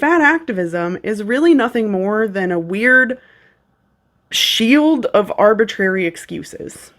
fat activism is really nothing more than a weird shield of arbitrary excuses.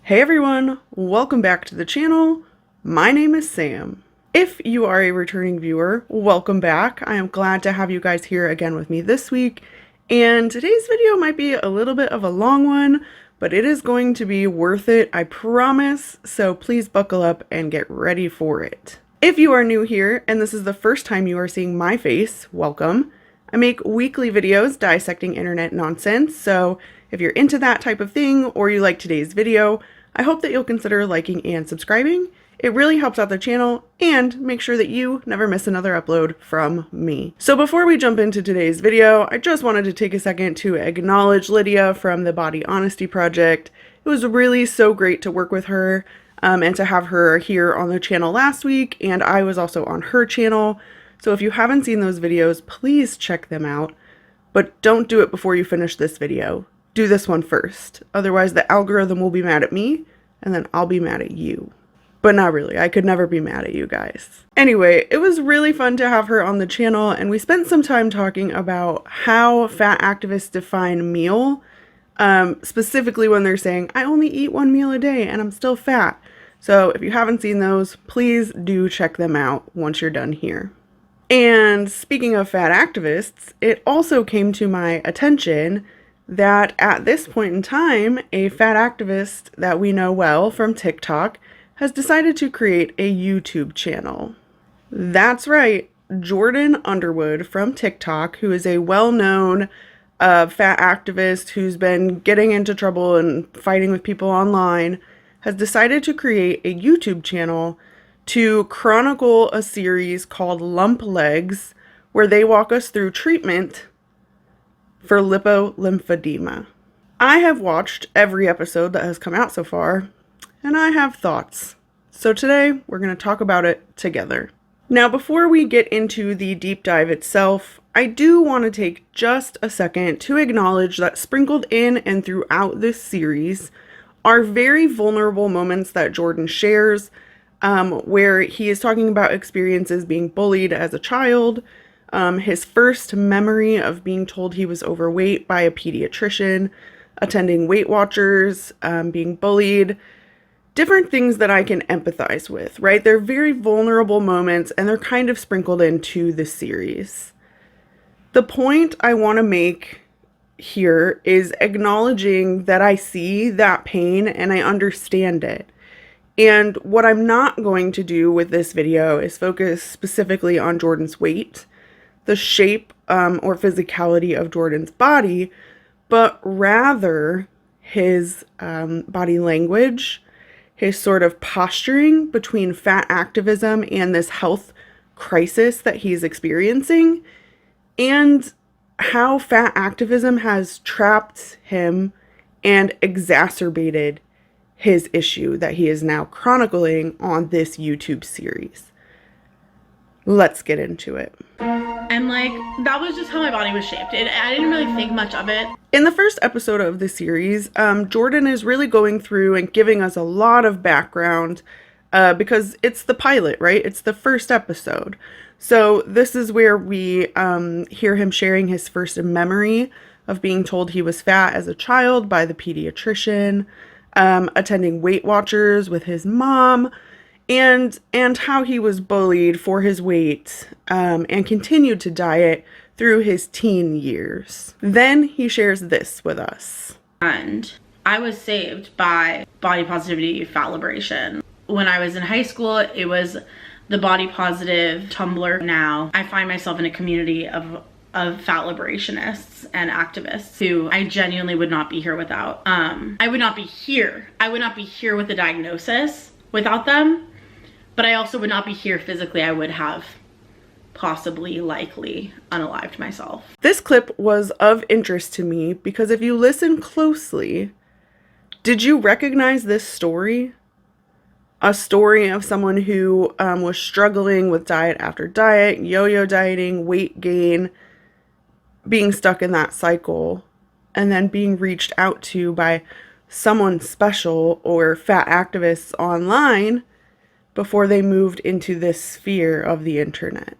Hey everyone, welcome back to the channel. My name is Sam. If you are a returning viewer, welcome back. I am glad to have you guys here again with me this week. And today's video might be a little bit of a long one, but it is going to be worth it, I promise. So please buckle up and get ready for it. If you are new here and this is the first time you are seeing my face, welcome. I make weekly videos dissecting internet nonsense, so if you're into that type of thing or you like today's video, I hope that you'll consider liking and subscribing. It really helps out the channel and make sure that you never miss another upload from me. So before we jump into today's video, I just wanted to take a second to acknowledge Lydia from the Body Honesty Project. It was really so great to work with her and to have her here on the channel last week, and I was also on her channel. So if you haven't seen those videos, please check them out, but don't do it before you finish this video. Do this one first. Otherwise the algorithm will be mad at me and then I'll be mad at you. But not really, I could never be mad at you guys. Anyway, it was really fun to have her on the channel, and we spent some time talking about how fat activists define meal, specifically when they're saying, I only eat one meal a day and I'm still fat. So if you haven't seen those, please do check them out once you're done here. And speaking of fat activists, it also came to my attention that at this point in time, a fat activist that we know well from TikTok has decided to create a YouTube channel. That's right, Jordan Underwood from TikTok, who is a well-known fat activist who's been getting into trouble and fighting with people online, has decided to create a YouTube channel to chronicle a series called Lump Legs, where they walk us through treatment for lipo-lymphadema. I have watched every episode that has come out so far, and I have thoughts. So today, we're going to talk about it together. Now, before we get into the deep dive itself, I do want to take just a second to acknowledge that sprinkled in and throughout this series are very vulnerable moments that Jordan shares, where he is talking about experiences being bullied as a child, his first memory of being told he was overweight by a pediatrician, attending Weight Watchers, being bullied, different things that I can empathize with, right? They're very vulnerable moments and they're kind of sprinkled into the series. The point I want to make here is acknowledging that I see that pain and I understand it. And what I'm not going to do with this video is focus specifically on Jordan's weight, the shape or physicality of Jordan's body, but rather his body language, his sort of posturing between fat activism and this health crisis that he's experiencing, and how fat activism has trapped him and exacerbated his issue that he is now chronicling on this YouTube series. Let's get into it. And like, that was just how my body was shaped. I didn't really think much of it. In the first episode of the series, Jordan is really going through and giving us a lot of background because it's the pilot, right? It's the first episode. So this is where we hear him sharing his first memory of being told he was fat as a child by the pediatrician, attending Weight Watchers with his mom, and how he was bullied for his weight and continued to diet through his teen years. Then he shares this with us. And I was saved by body positivity, fat liberation. When I was in high school, it was the body positive Tumblr. Now I find myself in a community of fat liberationists and activists who I genuinely would not be here without. I would not be here. I would not be here with a diagnosis without them. But I also would not be here physically. I would have possibly, likely, unalived myself. This clip was of interest to me because if you listen closely, did you recognize this story? A story of someone who was struggling with diet after diet, yo-yo dieting, weight gain, being stuck in that cycle, and then being reached out to by someone special or fat activists online before they moved into this sphere of the internet.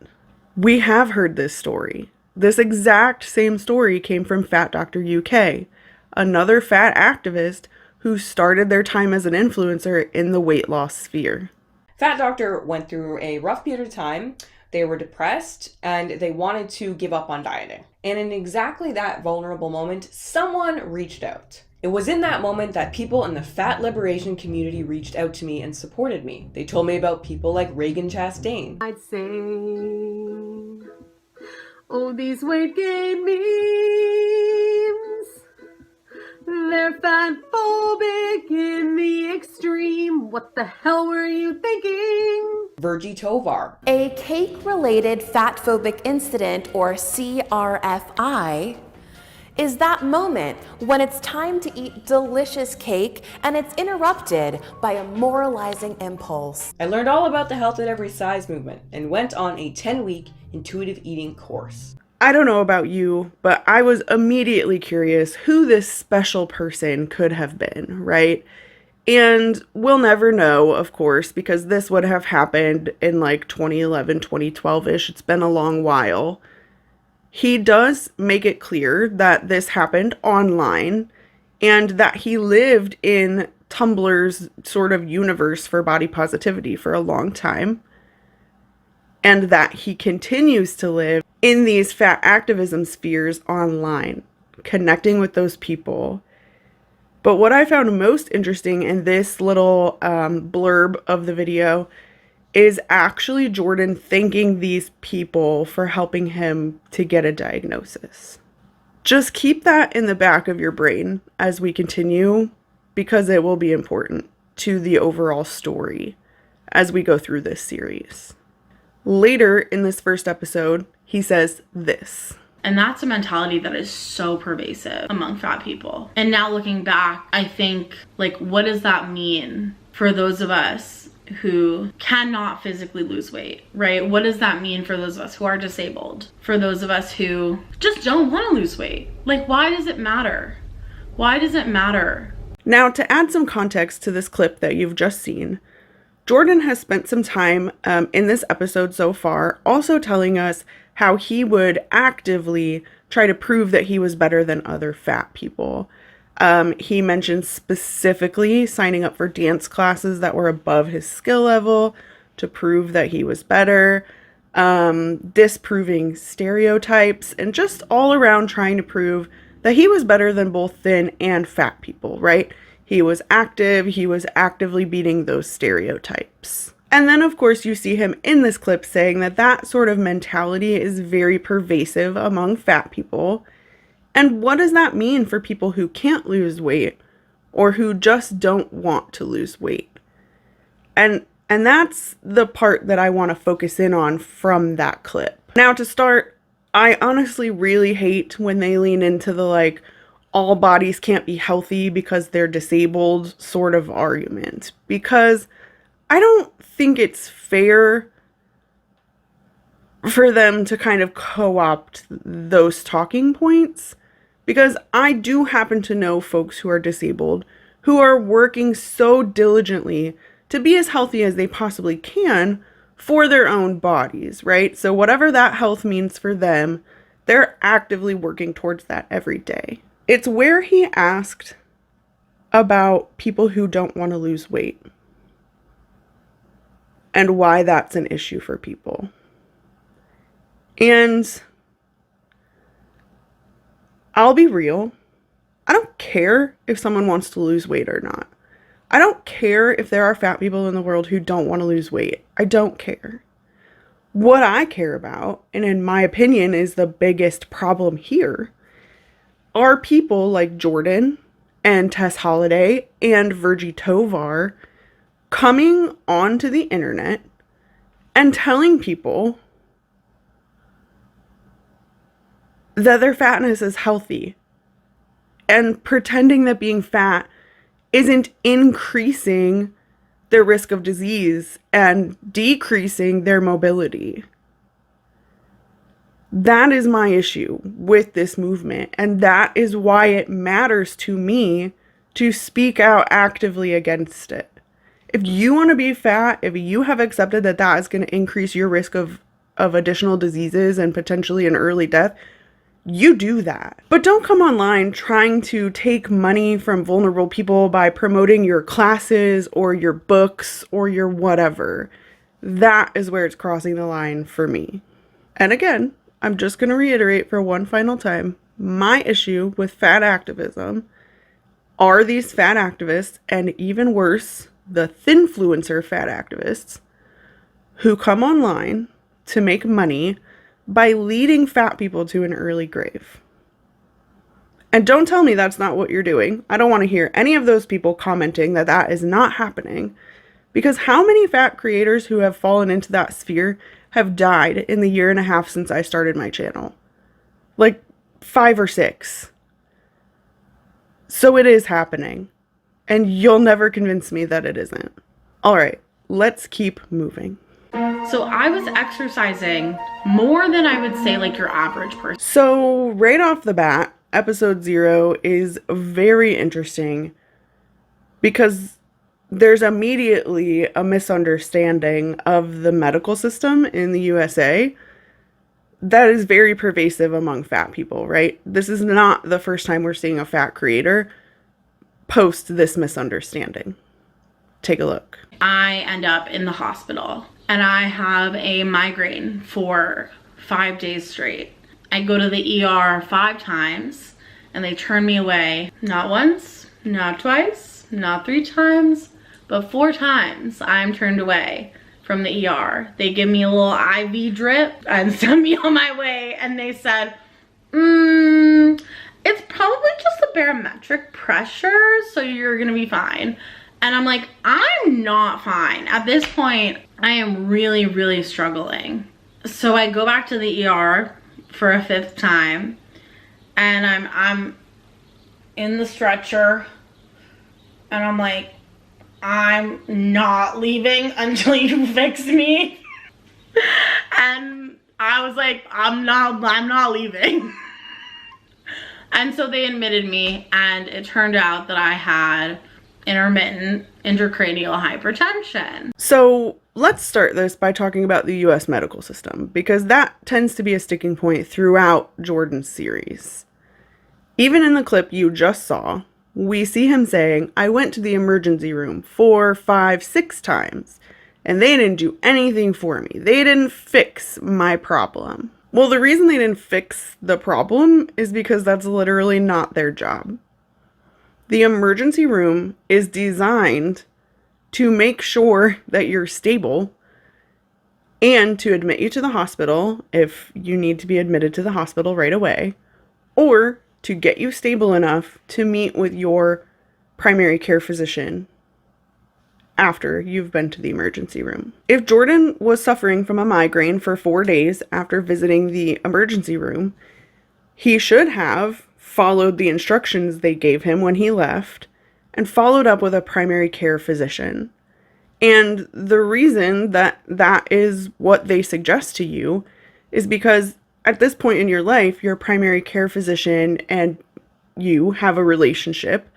We have heard this story. This exact same story came from Fat Doctor UK, another fat activist who started their time as an influencer in the weight loss sphere. Fat Doctor went through a rough period of time. They were depressed and they wanted to give up on dieting. And in exactly that vulnerable moment, someone reached out. It was in that moment that people in the fat liberation community reached out to me and supported me. They told me about people like Reagan Chastain. I'd say, oh, these weight gain memes, they're fatphobic in the extreme. What the hell were you thinking? Virgie Tovar. A cake-related fatphobic incident, or CRFI, is that moment when it's time to eat delicious cake and it's interrupted by a moralizing impulse. I learned all about the health at every size movement and went on a 10-week intuitive eating course. I don't know about you, but I was immediately curious who this special person could have been, right? And we'll never know, of course, because this would have happened in like 2011, 2012-ish. It's been a long while. He does make it clear that this happened online and that he lived in Tumblr's sort of universe for body positivity for a long time, and that he continues to live in these fat activism spheres online, connecting with those people. But what I found most interesting in this little blurb of the video is actually Jordan thanking these people for helping him to get a diagnosis. Just keep that in the back of your brain as we continue, because it will be important to the overall story as we go through this series. Later in this first episode, he says this. And that's a mentality that is so pervasive among fat people. And now looking back, I think, like, what does that mean for those of us who cannot physically lose weight, right? What does that mean for those of us who are disabled? For those of us who just don't want to lose weight? Like, why does it matter? Why does it matter? Now, to add some context to this clip that you've just seen, Jordan has spent some time in this episode so far also telling us how he would actively try to prove that he was better than other fat people. He mentioned specifically signing up for dance classes that were above his skill level to prove that he was better, disproving stereotypes, and just all around trying to prove that he was better than both thin and fat people, right? He was active, he was actively beating those stereotypes. And then, of course, you see him in this clip saying that that sort of mentality is very pervasive among fat people. And what does that mean for people who can't lose weight or who just don't want to lose weight? And that's the part that I want to focus in on from that clip. Now, to start, I honestly really hate when they lean into the like, all bodies can't be healthy because they're disabled sort of argument, because I don't think it's fair for them to kind of co-opt those talking points, because I do happen to know folks who are disabled who are working so diligently to be as healthy as they possibly can for their own bodies, right? So whatever that health means for them, they're actively working towards that every day. It's where he asked about people who don't want to lose weight and why that's an issue for people. And I'll be real, I don't care if someone wants to lose weight or not. I don't care if there are fat people in the world who don't want to lose weight. I don't care. What I care about, and in my opinion is the biggest problem here, are people like Jordan and Tess Holliday and Virgie Tovar coming onto the internet and telling people that their fatness is healthy and pretending that being fat isn't increasing their risk of disease and decreasing their mobility. That is my issue with this movement, and that is why it matters to me to speak out actively against it. If you want to be fat, if you have accepted that that is going to increase your risk of additional diseases and potentially an early death, you do that. But don't come online trying to take money from vulnerable people by promoting your classes or your books or your whatever. That is where it's crossing the line for me. And again, I'm just going to reiterate for one final time, my issue with fat activism are these fat activists, and even worse, the thinfluencer fat activists who come online to make money by leading fat people to an early grave. And don't tell me that's not what you're doing. I don't want to hear any of those people commenting that that is not happening. Because how many fat creators who have fallen into that sphere have died in the year and a half since I started my channel? Like 5 or 6. So it is happening. And you'll never convince me that it isn't. All right, let's keep moving. So I was exercising more than I would say like your average person. So right off the bat, episode 0 is very interesting because there's immediately a misunderstanding of the medical system in the USA that is very pervasive among fat people, right? This is not the first time we're seeing a fat creator post this misunderstanding. Take a look. I end up in the hospital and I have a migraine for 5 days straight. I go to the ER 5 times and they turn me away. Not once, not twice, not 3 times, but 4 times I'm turned away from the ER. They give me a little IV drip and send me on my way, and they said, it's probably just the barometric pressure, so you're gonna be fine. And I'm like, I'm not fine. At this point, I am really, really struggling. So I go back to the ER for a 5th time, and I'm in the stretcher, and I'm like, I'm not leaving until you fix me. And I was like, I'm not leaving. And so they admitted me, and it turned out that I had intermittent intracranial hypertension. So let's start this by talking about the US medical system, because that tends to be a sticking point throughout Jordan's series. Even in the clip you just saw, we see him saying, I went to the emergency room 4, 5, 6 times, and they didn't do anything for me. They didn't fix my problem. Well, the reason they didn't fix the problem is because that's literally not their job. The emergency room is designed to make sure that you're stable and to admit you to the hospital if you need to be admitted to the hospital right away, or to get you stable enough to meet with your primary care physician after you've been to the emergency room. If Jordan was suffering from a migraine for 4 days after visiting the emergency room, he should have followed the instructions they gave him when he left and followed up with a primary care physician. And the reason that that is what they suggest to you is because at this point in your life, your primary care physician and you have a relationship.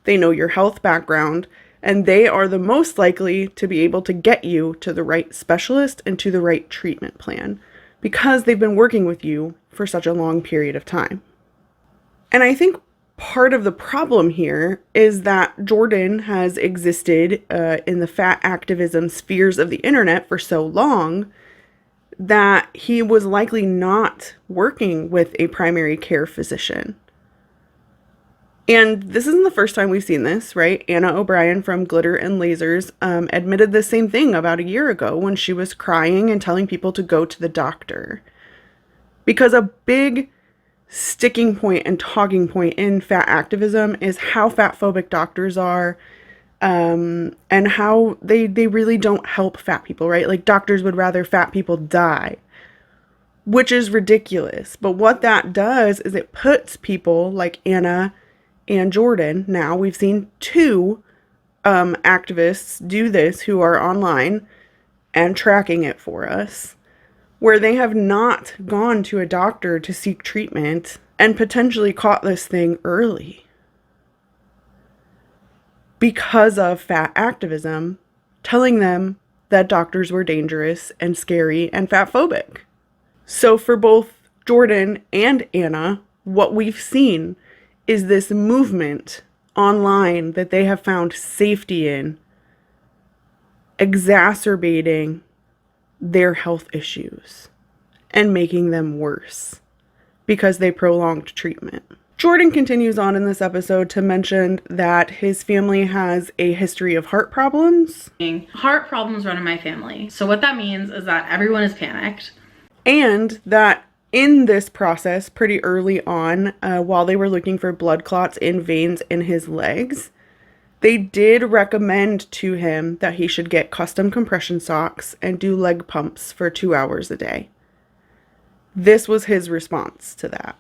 They know your health background, and they are the most likely to be able to get you to the right specialist and to the right treatment plan because they've been working with you for such a long period of time. And I think part of the problem here is that Jordan has existed in the fat activism spheres of the internet for so long that he was likely not working with a primary care physician. And this isn't the first time we've seen this, right? Anna O'Brien from Glitter and Lasers admitted the same thing about a year ago when she was crying and telling people to go to the doctor. Because a big sticking point and talking point in fat activism is how fat phobic doctors are, and how they really don't help fat people, right? Like doctors would rather fat people die, which is ridiculous. But what that does is it puts people like Anna and Jordan, now we've seen 2 activists do this who are online and tracking it for us, where they have not gone to a doctor to seek treatment and potentially caught this thing early. Because of fat activism telling them that doctors were dangerous and scary and fatphobic. So for both Jordan and Anna, what we've seen is this movement online that they have found safety in, exacerbating their health issues and making them worse because they prolonged treatment. Jordan continues on in this episode to mention that his family has a history of heart problems. Heart problems run in my family. So what that means is that everyone is panicked. And that in this process, pretty early on, while they were looking for blood clots in veins in his legs, they did recommend to him that he should get custom compression socks and do leg pumps for 2 hours a day. This was his response to that.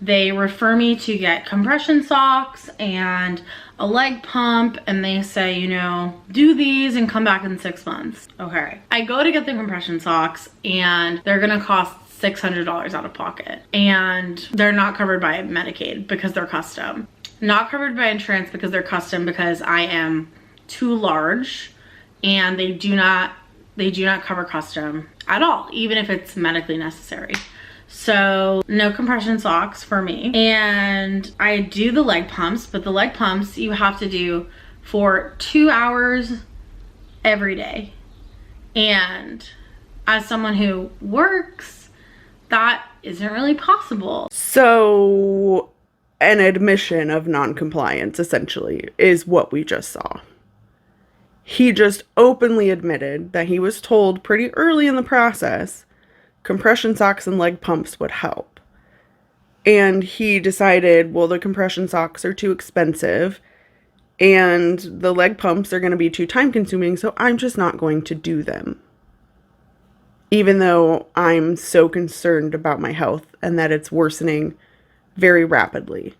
They refer me to get compression socks and a leg pump, and they say, you know, do these and come back in 6 months. Okay. I go to get the compression socks and they're gonna cost $600 out of pocket. And they're not covered by Medicaid because they're custom. Not covered by insurance because they're custom because I am too large, and they do not cover custom at all, even if it's medically necessary. So no compression socks for me. And I do the leg pumps, but the leg pumps you have to do for 2 hours every day. And as someone who works, that isn't really possible. So an admission of non-compliance, essentially, is what we just saw. He just openly admitted that he was told pretty early in the process compression socks and leg pumps would help. And he decided, well, the compression socks are too expensive and the leg pumps are going to be too time consuming, so I'm just not going to do them. Even though I'm so concerned about my health and that it's worsening very rapidly.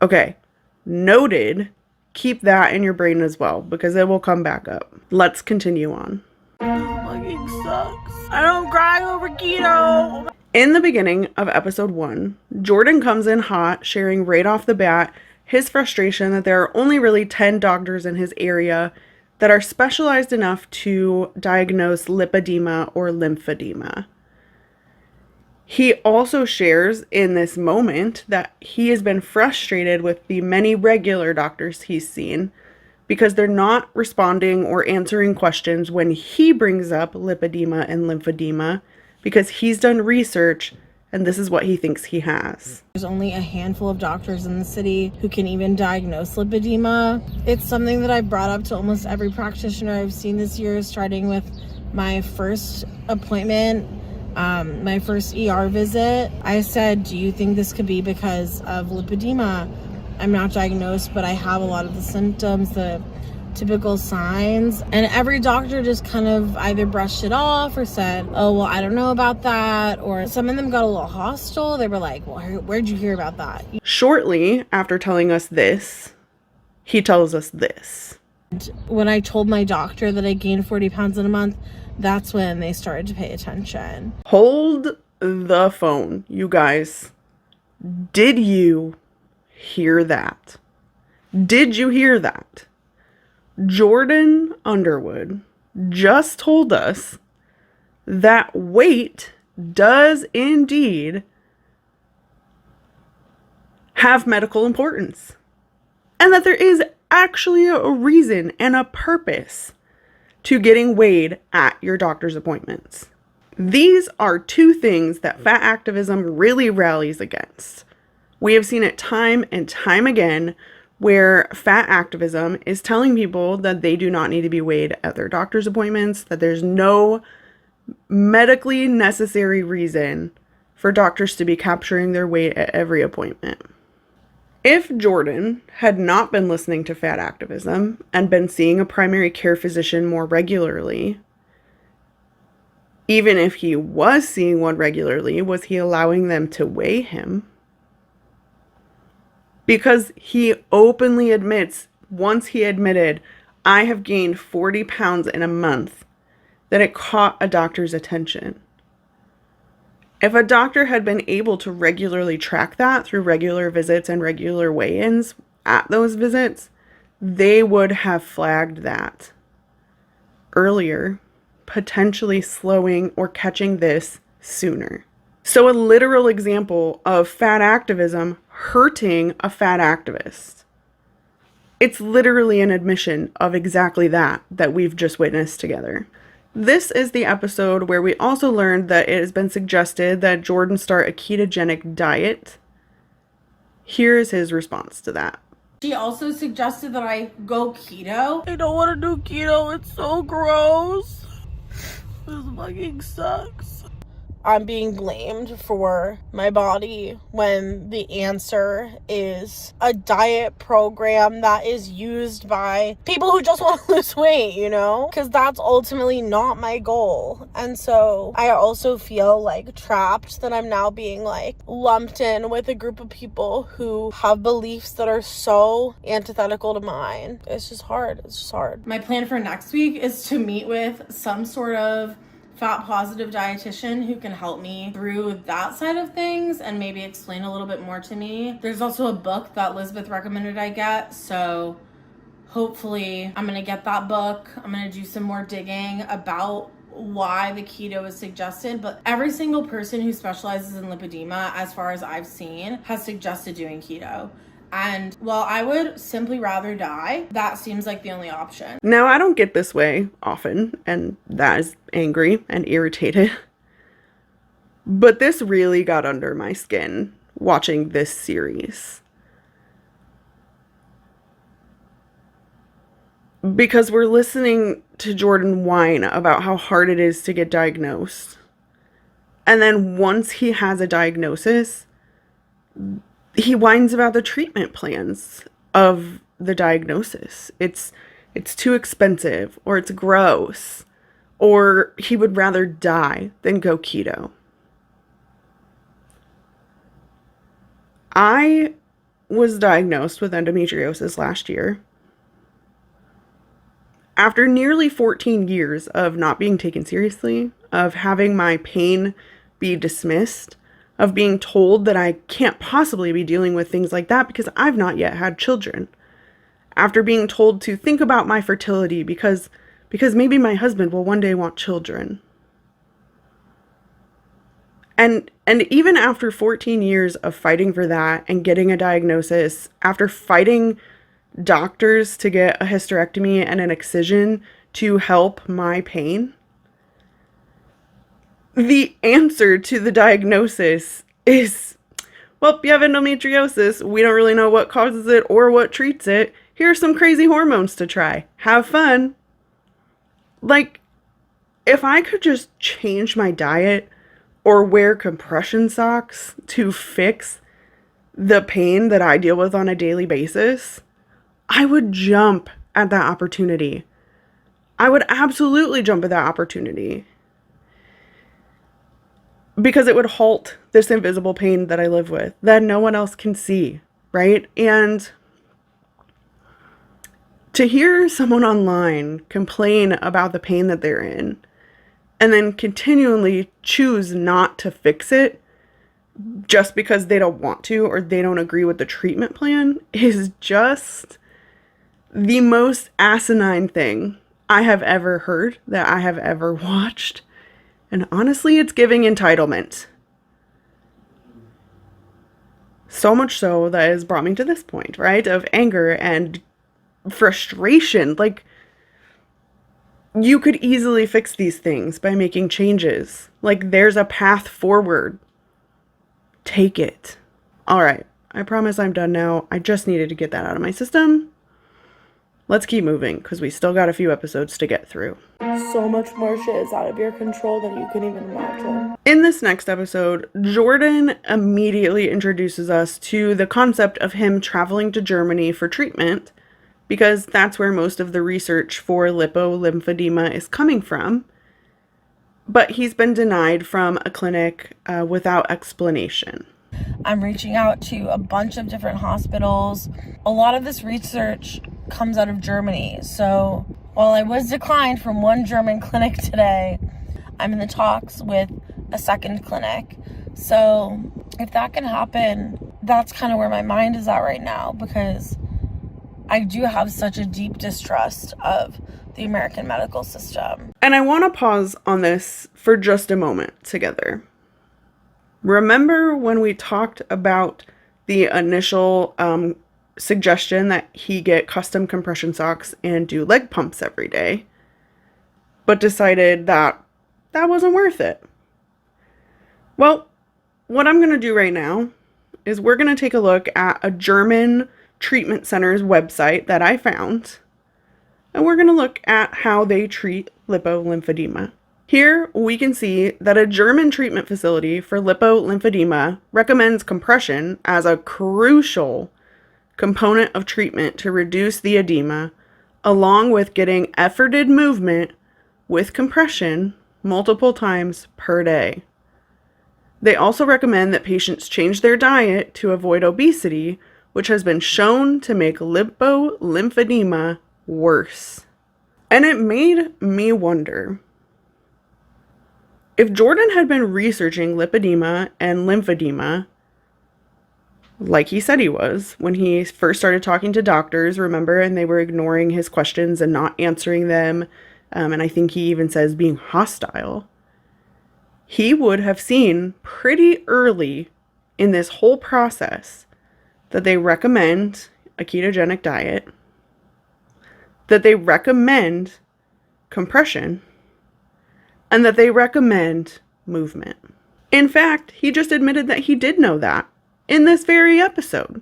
Okay, noted. Keep that in your brain as well, because it will come back up. Let's continue on. Fucking sucks. I don't cry over keto. In the beginning of episode 1, Jordan comes in hot, sharing right off the bat his frustration that there are only really 10 doctors in his area that are specialized enough to diagnose lipedema or lymphedema. He also shares in this moment that he has been frustrated with the many regular doctors he's seen because they're not responding or answering questions when he brings up lipedema and lymphedema, because he's done research and this is what he thinks he has. There's only a handful of doctors in the city who can even diagnose lipedema. It's something that I've brought up to almost every practitioner I've seen this year, starting with my first appointment, my first ER visit. I said, do you think this could be because of lipedema? I'm not diagnosed, but I have a lot of the symptoms, the typical signs. And every doctor just kind of either brushed it off or said, oh, well, I don't know about that. Or some of them got a little hostile. They were like, well, where'd you hear about that? Shortly after telling us this, he tells us this. When I told my doctor that I gained 40 pounds in a month, that's when they started to pay attention. Hold the phone, you guys. Did you hear that? Did you hear that? Jordan Underwood just told us that weight does indeed have medical importance, and that there is actually a reason and a purpose to getting weighed at your doctor's appointments. These are two things that fat activism really rallies against. We have seen it time and time again where fat activism is telling people that they do not need to be weighed at their doctor's appointments, that there's no medically necessary reason for doctors to be capturing their weight at every appointment. If Jordan had not been listening to fat activism and been seeing a primary care physician more regularly, even if he was seeing one regularly, was he allowing them to weigh him? Because he openly admits, once he admitted, I have gained 40 pounds in a month, that it caught a doctor's attention. If a doctor had been able to regularly track that through regular visits and regular weigh-ins at those visits, they would have flagged that earlier, potentially slowing or catching this sooner. So a literal example of fat activism hurting a fat activist. It's literally an admission of exactly that we've just witnessed together. This is the episode where we also learned that it has been suggested that Jordan start a ketogenic diet. Here is his response to that. She also suggested that I go keto. I don't want to do keto. It's so gross. This fucking sucks. I'm being blamed for my body when the answer is a diet program that is used by people who just want to lose weight, you know? Because that's ultimately not my goal. And so I also feel like trapped that I'm now being like lumped in with a group of people who have beliefs that are so antithetical to mine. It's just hard. It's just hard. My plan for next week is to meet with some sort of fat positive dietitian who can help me through that side of things and maybe explain a little bit more to me. There's also a book that Elizabeth recommended I get, so hopefully I'm gonna get that book. I'm gonna do some more digging about why the keto is suggested, but every single person who specializes in lipedema, as far as I've seen, has suggested doing keto. And while I would simply rather die, that seems like the only option. Now, I don't get this way often, and that is angry and irritated. But this really got under my skin watching this series. Because we're listening to Jordan whine about how hard it is to get diagnosed. And then once he has a diagnosis, he whines about the treatment plans of the diagnosis. It's too expensive, or it's gross, or he would rather die than go keto. I was diagnosed with endometriosis last year. After nearly 14 years of not being taken seriously, of having my pain be dismissed, of being told that I can't possibly be dealing with things like that because I've not yet had children. After being told to think about my fertility because maybe my husband will one day want children. And even after 14 years of fighting for that and getting a diagnosis, after fighting doctors to get a hysterectomy and an excision to help my pain, the answer to the diagnosis is, well, you have endometriosis. We don't really know what causes it or what treats it. Here are some crazy hormones to try. Have fun. Like, if I could just change my diet or wear compression socks to fix the pain that I deal with on a daily basis, I would jump at that opportunity. I would absolutely jump at that opportunity. Because it would halt this invisible pain that I live with, that no one else can see, right? And to hear someone online complain about the pain that they're in, and then continually choose not to fix it just because they don't want to or they don't agree with the treatment plan, is just the most asinine thing I have ever heard, that I have ever watched. And honestly, it's giving entitlement. So much so that has brought me to this point, right? Of anger and frustration. Like, you could easily fix these things by making changes. Like, there's a path forward. Take it. All right. I promise I'm done now. I just needed to get that out of my system. Let's keep moving, because we still got a few episodes to get through. So much more shit is out of your control than you can even imagine. In this next episode, Jordan immediately introduces us to the concept of him traveling to Germany for treatment, because that's where most of the research for lipo-lymphadema is coming from. But he's been denied from a clinic without explanation. I'm reaching out to a bunch of different hospitals. A lot of this research comes out of Germany. So while I was declined from one German clinic today, I'm in the talks with a second clinic. So if that can happen, that's kind of where my mind is at right now, because I do have such a deep distrust of the American medical system. And I want to pause on this for just a moment together. Remember when we talked about the initial suggestion that he get custom compression socks and do leg pumps every day, but decided that that wasn't worth it? Well, what I'm going to do right now is we're going to take a look at a German treatment center's website that I found, and we're going to look at how they treat lipo-lymphadema. Here we can see that a German treatment facility for lipo-lymphadema recommends compression as a crucial component of treatment to reduce the edema, along with getting efforted movement with compression multiple times per day. They also recommend that patients change their diet to avoid obesity, which has been shown to make lipo-lymphadema worse. And it made me wonder, if Jordan had been researching lipedema and lymphedema, like he said he was, when he first started talking to doctors, remember, and they were ignoring his questions and not answering them, and I think he even says being hostile, he would have seen pretty early in this whole process that they recommend a ketogenic diet, that they recommend compression, and that they recommend movement. In fact, he just admitted that he did know that in this very episode.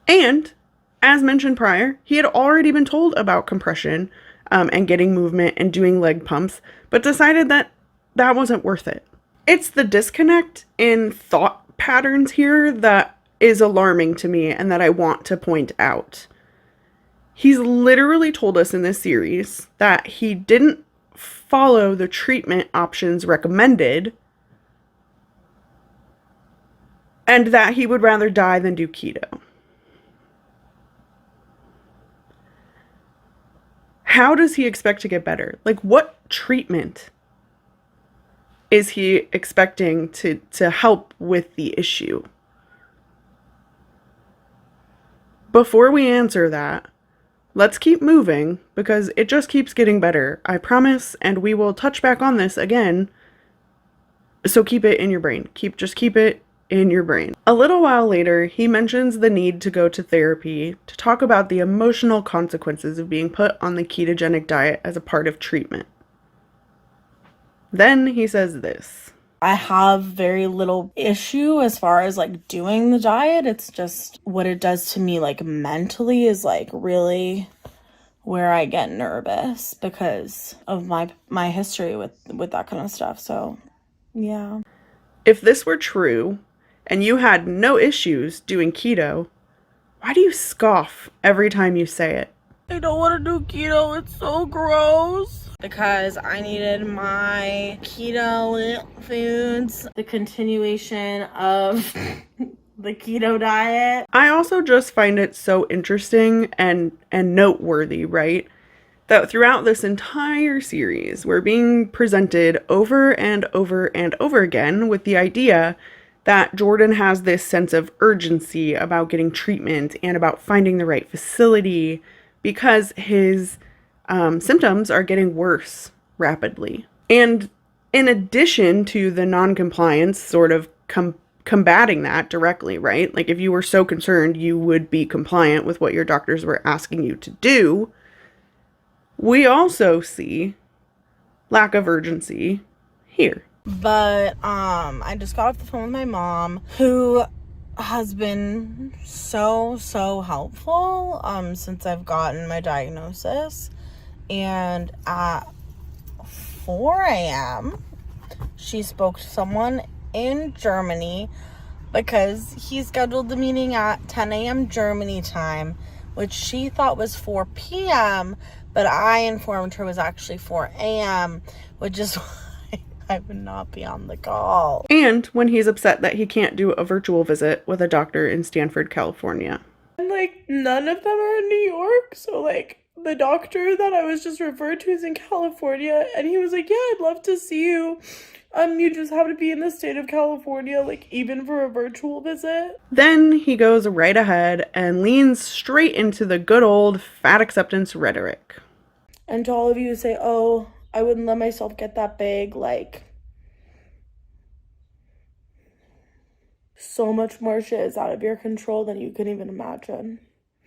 And, as mentioned prior, he had already been told about compression and getting movement and doing leg pumps, but decided that that wasn't worth it. It's the disconnect in thought patterns here that is alarming to me and that I want to point out. He's literally told us in this series that he didn't follow the treatment options recommended, and that he would rather die than do keto. How does he expect to get better? Like, what treatment is he expecting to help with the issue? Before we answer that, let's keep moving, because it just keeps getting better, I promise, and we will touch back on this again. So keep it in your brain. Just keep it in your brain. A little while later, he mentions the need to go to therapy to talk about the emotional consequences of being put on the ketogenic diet as a part of treatment. Then he says this: I have very little issue as far as like doing the diet. It's just what it does to me like mentally is like really where I get nervous because of my history with that kind of stuff. So, yeah. If this were true and you had no issues doing keto, why do you scoff every time you say it? I don't want to do keto. It's so gross. Because I needed my keto foods, the continuation of the keto diet. I also just find it so interesting and noteworthy, right? That throughout this entire series, we're being presented over and over and over again with the idea that Jordan has this sense of urgency about getting treatment and about finding the right facility because his symptoms are getting worse rapidly. And in addition to the non-compliance sort of combating that directly, right? Like if you were so concerned, you would be compliant with what your doctors were asking you to do. We also see lack of urgency here. But I just got off the phone with my mom, who has been so helpful since I've gotten my diagnosis. And at 4 a.m. she spoke to someone in Germany because he scheduled the meeting at 10 a.m. Germany time, which she thought was 4 p.m., but I informed her was actually 4 a.m., which is why I would not be on the call. And when he's upset that he can't do a virtual visit with a doctor in Stanford, California. And, like, none of them are in New York, so, like, the doctor that I was just referred to is in California, and he was like, yeah, I'd love to see you. You just have to be in the state of California, like, even for a virtual visit. Then he goes right ahead and leans straight into the good old fat acceptance rhetoric. And to all of you who say, oh, I wouldn't let myself get that big, like, so much more shit is out of your control than you can even imagine.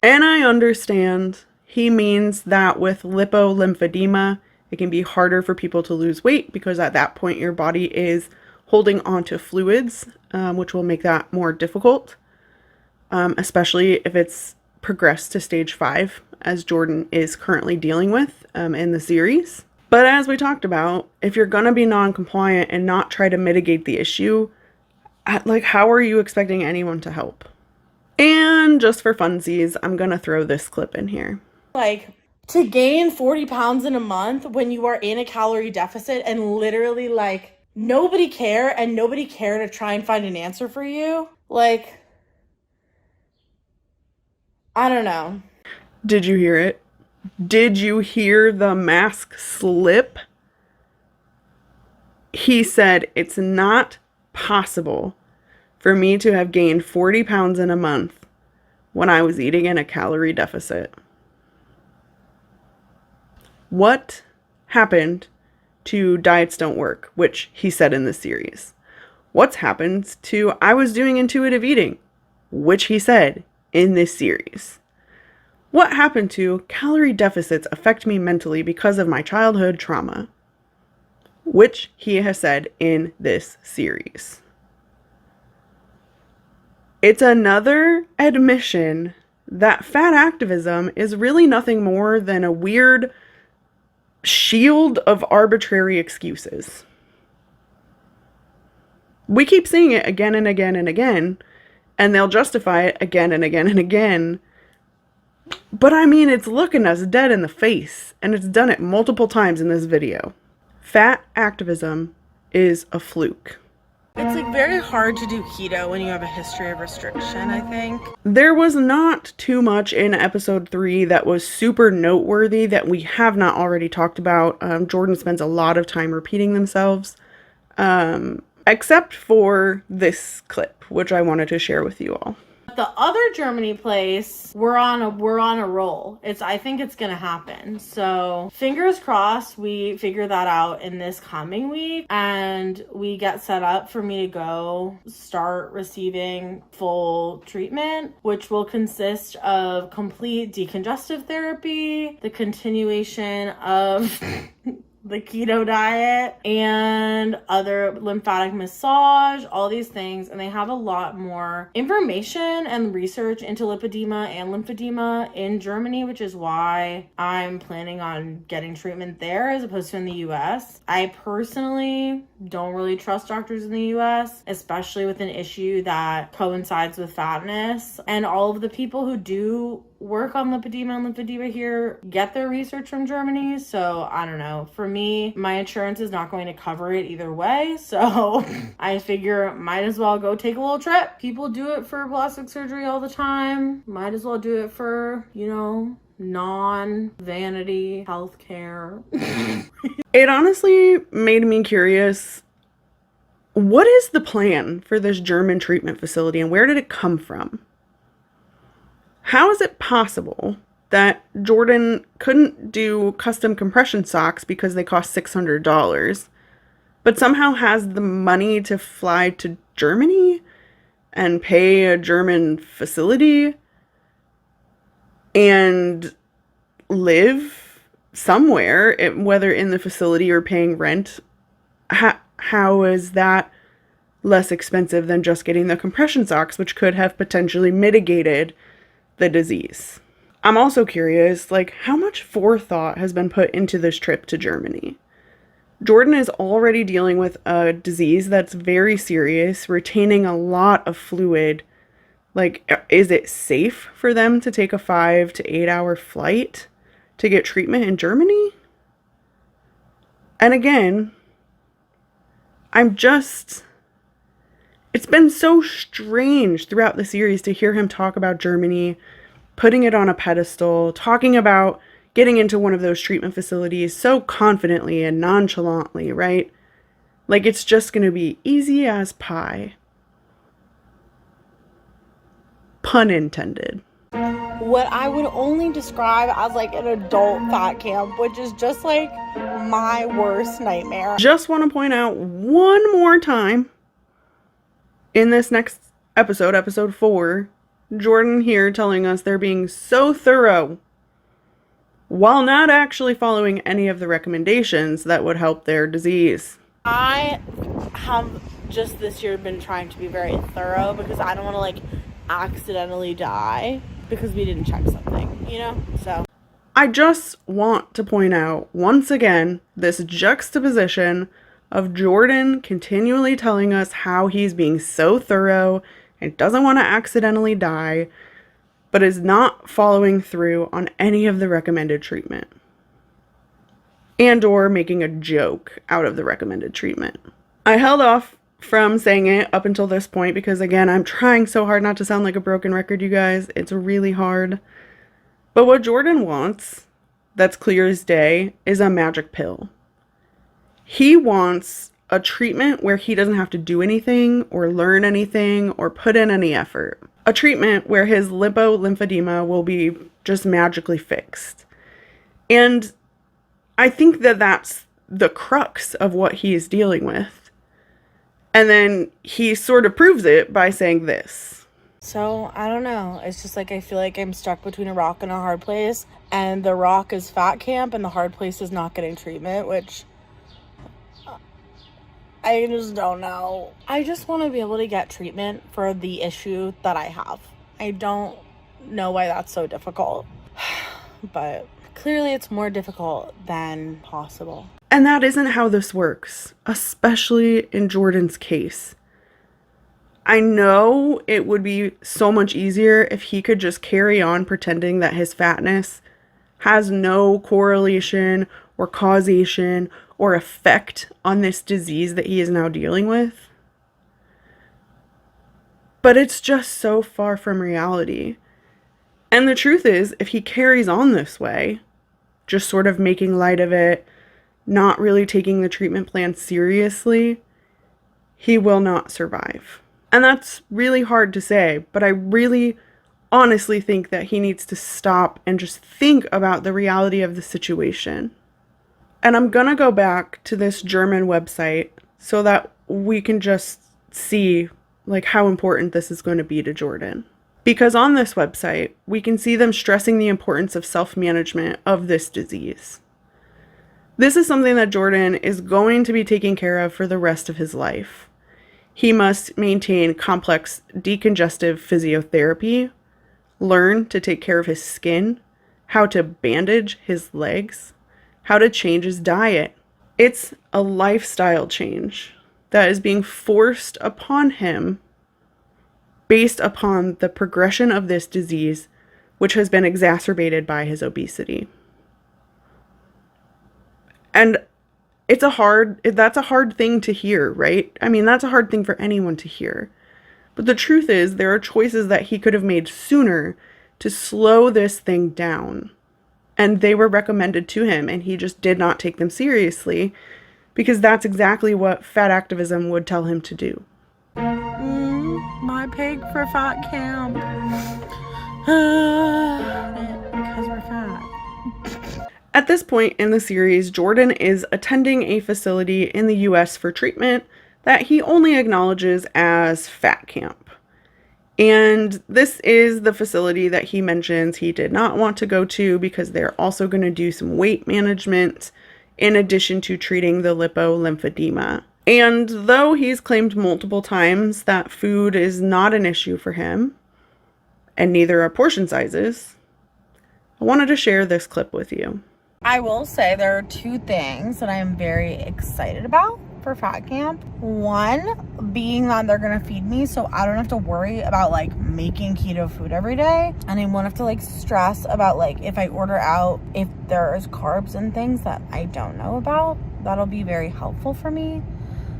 And I understand he means that with lipo-lymphadema, it can be harder for people to lose weight because at that point your body is holding onto fluids, which will make that more difficult, especially if it's progressed to stage 5, as Jordan is currently dealing with in the series. But as we talked about, if you're going to be non-compliant and not try to mitigate the issue, like, how are you expecting anyone to help? And just for funsies, I'm going to throw this clip in here. Like, to gain 40 pounds in a month when you are in a calorie deficit and literally, like, nobody care and nobody care to try and find an answer for you. Like, I don't know. Did you hear it? Did you hear the mask slip? He said it's not possible for me to have gained 40 pounds in a month when I was eating in a calorie deficit. What happened to Diets Don't Work, which he said in this series? What's happened to I was doing intuitive eating, which he said in this series? What happened to calorie deficits affect me mentally because of my childhood trauma, which he has said in this series? It's another admission that fat activism is really nothing more than a weird shield of arbitrary excuses. We keep seeing it again and again and again, and they'll justify it again and again and again. But I mean, it's looking us dead in the face, and it's done it multiple times in this video. Fat activism is a fluke. It's, like, very hard to do keto when you have a history of restriction, I think. There was not too much in episode 3 that was super noteworthy that we have not already talked about. Jordan spends a lot of time repeating themselves, except for this clip, which I wanted to share with you all. The other Germany place, we're on a roll. I think it's gonna happen. So fingers crossed we figure that out in this coming week and we get set up for me to go start receiving full treatment, which will consist of complete decongestive therapy, the continuation of the keto diet, and other lymphatic massage, all these things. And they have a lot more information and research into lipedema and lymphedema in Germany, which is why I'm planning on getting treatment there as opposed to in the US. I personally don't really trust doctors in the US, especially with an issue that coincides with fatness. And all of the people who do work on lipedema and lymphedema here get their research from Germany. So I don't know. For me, my insurance is not going to cover it either way. So I figure might as well go take a little trip. People do it for plastic surgery all the time. Might as well do it for, you know, non-vanity healthcare. It honestly made me curious. What is the plan for this German treatment facility and where did it come from? How is it possible that Jordan couldn't do custom compression socks because they cost $600, but somehow has the money to fly to Germany and pay a German facility and live somewhere, whether in the facility or paying rent? How is that less expensive than just getting the compression socks, which could have potentially mitigated the disease? I'm also curious, like, how much forethought has been put into this trip to Germany? Jordan is already dealing with a disease that's very serious, retaining a lot of fluid. Like, is it safe for them to take a 5 to 8 hour flight to get treatment in Germany? And again, it's been so strange throughout the series to hear him talk about Germany, putting it on a pedestal, talking about getting into one of those treatment facilities so confidently and nonchalantly, right? Like it's just going to be easy as pie. Pun intended. What I would only describe as like an adult fat camp, which is just like my worst nightmare. Just want to point out one more time in this next episode, episode 4, Jordan here telling us they're being so thorough while not actually following any of the recommendations that would help their disease. I have just this year been trying to be very thorough because I don't want to like accidentally die because we didn't check something, you know? So I just want to point out once again this juxtaposition of Jordan continually telling us how he's being so thorough and doesn't want to accidentally die, but is not following through on any of the recommended treatment. And or making a joke out of the recommended treatment. I held off from saying it up until this point because, again, I'm trying so hard not to sound like a broken record, you guys. It's really hard. But what Jordan wants, that's clear as day, is a magic pill. He wants a treatment where he doesn't have to do anything or learn anything or put in any effort. A treatment where his lipo-lymphadema will be just magically fixed. And I think that that's the crux of what he is dealing with. And then he sort of proves it by saying this. So, I don't know. It's just like I feel like I'm stuck between a rock and a hard place. And the rock is fat camp and the hard place is not getting treatment, which I just don't know. I just want to be able to get treatment for the issue that I have. I don't know why that's so difficult. But clearly it's more difficult than possible. And that isn't how this works, especially in Jordan's case. I know it would be so much easier if he could just carry on pretending that his fatness has no correlation or causation or effect on this disease that he is now dealing with. But it's just so far from reality. And the truth is, if he carries on this way, just sort of making light of it, not really taking the treatment plan seriously, he will not survive. And that's really hard to say, but I really honestly think that he needs to stop and just think about the reality of the situation. And I'm gonna go back to this German website so that we can just see like how important this is going to be to Jordan. Because on this website, we can see them stressing the importance of self-management of this disease. This is something that Jordan is going to be taking care of for the rest of his life. He must maintain complex decongestive physiotherapy, learn to take care of his skin, how to bandage his legs, how to change his diet. It's a lifestyle change that is being forced upon him based upon the progression of this disease, which has been exacerbated by his obesity. And that's a hard thing to hear, right? I mean, that's a hard thing for anyone to hear. But the truth is, there are choices that he could have made sooner to slow this thing down. And they were recommended to him, and he just did not take them seriously because that's exactly what fat activism would tell him to do. My pig for fat camp. Because we're fat. At this point in the series, Jordan is attending a facility in the US for treatment that he only acknowledges as fat camp. And this is the facility that he mentions he did not want to go to because they're also going to do some weight management in addition to treating the lipo-lymphadema. And though he's claimed multiple times that food is not an issue for him, and neither are portion sizes, I wanted to share this clip with you. I will say there are two things that I am very excited about for fat camp. One being that they're gonna feed me so I don't have to worry about like making keto food every day, and I won't have to like stress about like if I order out if there's carbs and things that I don't know about. That'll be very helpful for me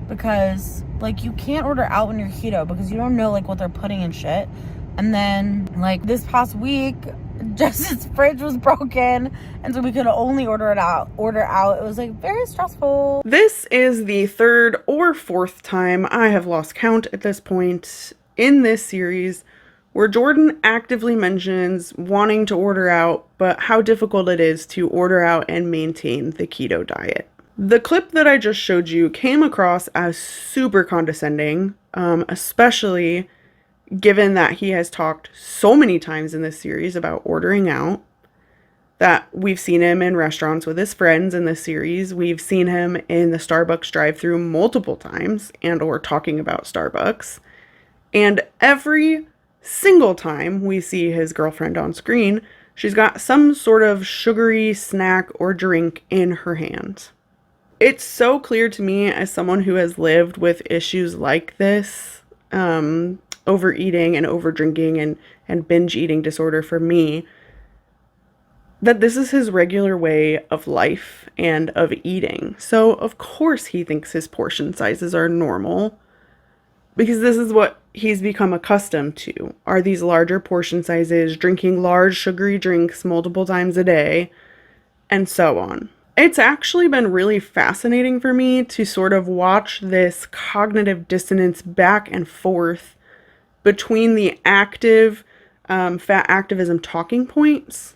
because like you can't order out when you're keto because you don't know like what they're putting in shit. And then like this past week, Justin's fridge was broken, and so we could only order out. It was like very stressful. This is the third or fourth time, I have lost count at this point, in this series where Jordan actively mentions wanting to order out, but how difficult it is to order out and maintain the keto diet. The clip that I just showed you came across as super condescending, especially given that he has talked so many times in this series about ordering out, that we've seen him in restaurants with his friends in this series. We've seen him in the Starbucks drive-thru multiple times and or talking about Starbucks. And every single time we see his girlfriend on screen, she's got some sort of sugary snack or drink in her hand. It's so clear to me as someone who has lived with issues like this, overeating and overdrinking and binge eating disorder for me, that this is his regular way of life and of eating. So of course he thinks his portion sizes are normal, because this is what he's become accustomed to, are these larger portion sizes, drinking large sugary drinks multiple times a day, and so on. It's actually been really fascinating for me to sort of watch this cognitive dissonance back and forth between the active fat activism talking points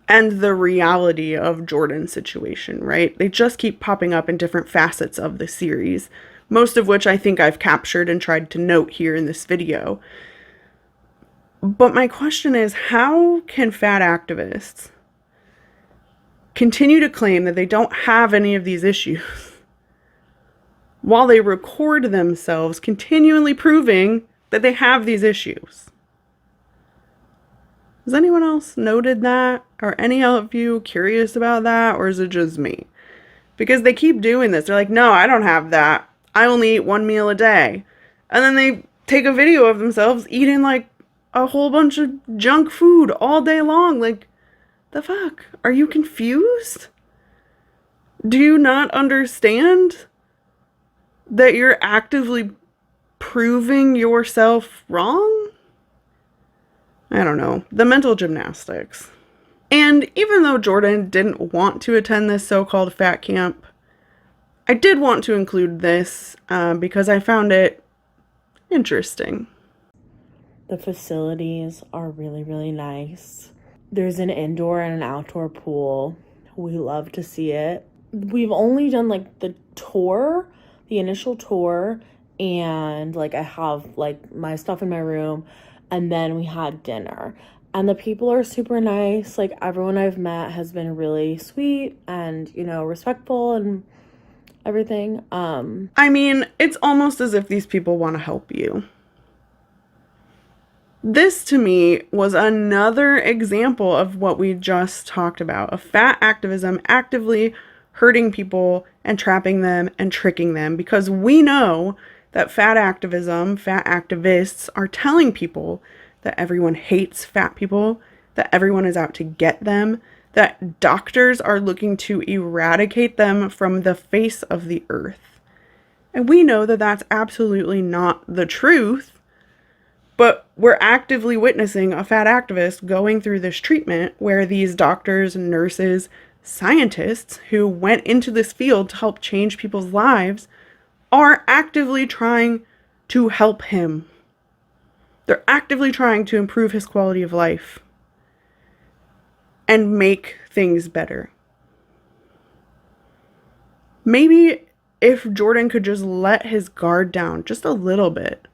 and the reality of Jordan's situation, right? They just keep popping up in different facets of the series, most of which I think I've captured and tried to note here in this video. But my question is, how can fat activists continue to claim that they don't have any of these issues while they record themselves continually proving that they have these issues? Has anyone else noted that? Are any of you curious about that? Or is it just me? Because they keep doing this. They're like, no, I don't have that. I only eat one meal a day. And then they take a video of themselves eating like a whole bunch of junk food all day long. Like, the fuck? Are you confused? Do you not understand that you're actively proving yourself wrong? I don't know. The mental gymnastics. And even though Jordan didn't want to attend this so-called fat camp, I did want to include this because I found it interesting. The facilities are really, really nice. There's an indoor and an outdoor pool. We love to see it. We've only done like the tour, the initial tour, and like I have like my stuff in my room, and then we had dinner. And the people are super nice. Like everyone I've met has been really sweet and, you know, respectful and everything. I mean, it's almost as if these people want to help you. This, to me, was another example of what we just talked about, of fat activism actively hurting people and trapping them and tricking them, because we know that fat activism, fat activists are telling people that everyone hates fat people, that everyone is out to get them, that doctors are looking to eradicate them from the face of the earth. And we know that that's absolutely not the truth. But we're actively witnessing a fat activist going through this treatment where these doctors, nurses, scientists who went into this field to help change people's lives are actively trying to help him. They're actively trying to improve his quality of life and make things better. Maybe if Jordan could just let his guard down just a little bit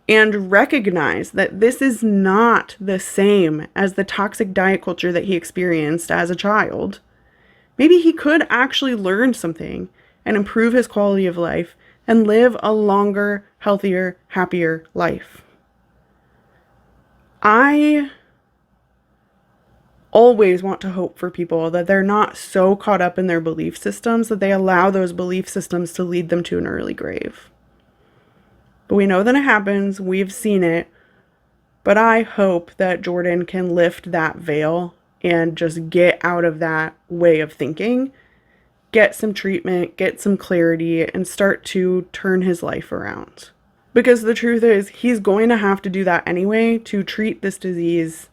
and recognize that this is not the same as the toxic diet culture that he experienced as a child, maybe he could actually learn something and improve his quality of life and live a longer, healthier, happier life. I always want to hope for people that they're not so caught up in their belief systems that they allow those belief systems to lead them to an early grave. But we know that it happens. We've seen it. But I hope that Jordan can lift that veil and just get out of that way of thinking get some treatment, get some clarity, and start to turn his life around. Because the truth is, he's going to have to do that anyway to treat this disease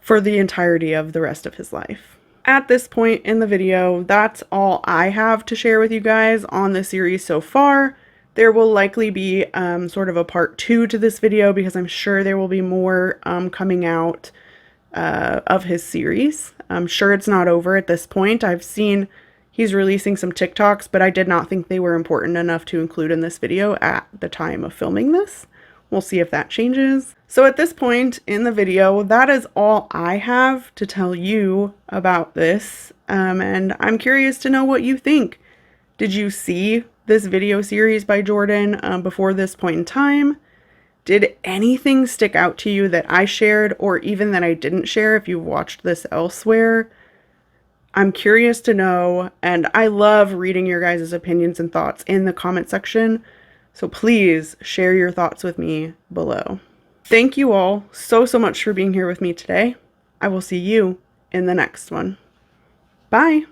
for the entirety of the rest of his life. At this point in the video, that's all I have to share with you guys on the series so far. There will likely be sort of a part 2 to this video because I'm sure there will be more coming out of his series. I'm sure it's not over at this point. I've seen he's releasing some TikToks, but I did not think they were important enough to include in this video at the time of filming this. We'll see if that changes. So at this point in the video, that is all I have to tell you about this. And I'm curious to know what you think. Did you see this video series by Jordan before this point in time? Did anything stick out to you that I shared or even that I didn't share if you've watched this elsewhere? I'm curious to know, and I love reading your guys' opinions and thoughts in the comment section. So please share your thoughts with me below. Thank you all so much for being here with me today. I will see you in the next one. Bye.